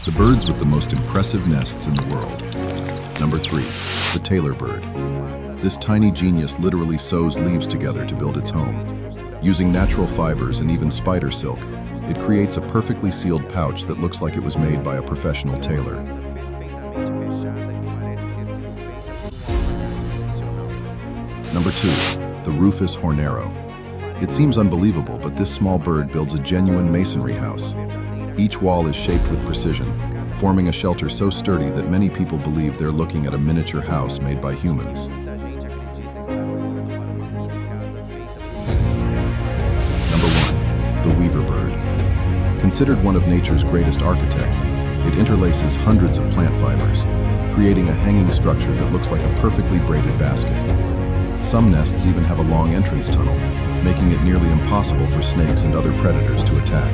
The birds with the most impressive nests in the world. Number 3, the Tailor bird. This tiny genius literally sews leaves together to build its home. Using natural fibers and even spider silk, it creates a perfectly sealed pouch that looks like it was made by a professional tailor. Number 2, the Rufous hornero. It seems unbelievable, but this small bird builds a genuine masonry house. Each wall is shaped with precision, forming a shelter so sturdy that many people believe they're looking at a miniature house made by humans. Number 1, the Weaver bird. Considered one of nature's greatest architects, it interlaces hundreds of plant fibers, creating a hanging structure that looks like a perfectly braided basket. Some nests even have a long entrance tunnel, making it nearly impossible for snakes and other predators to attack.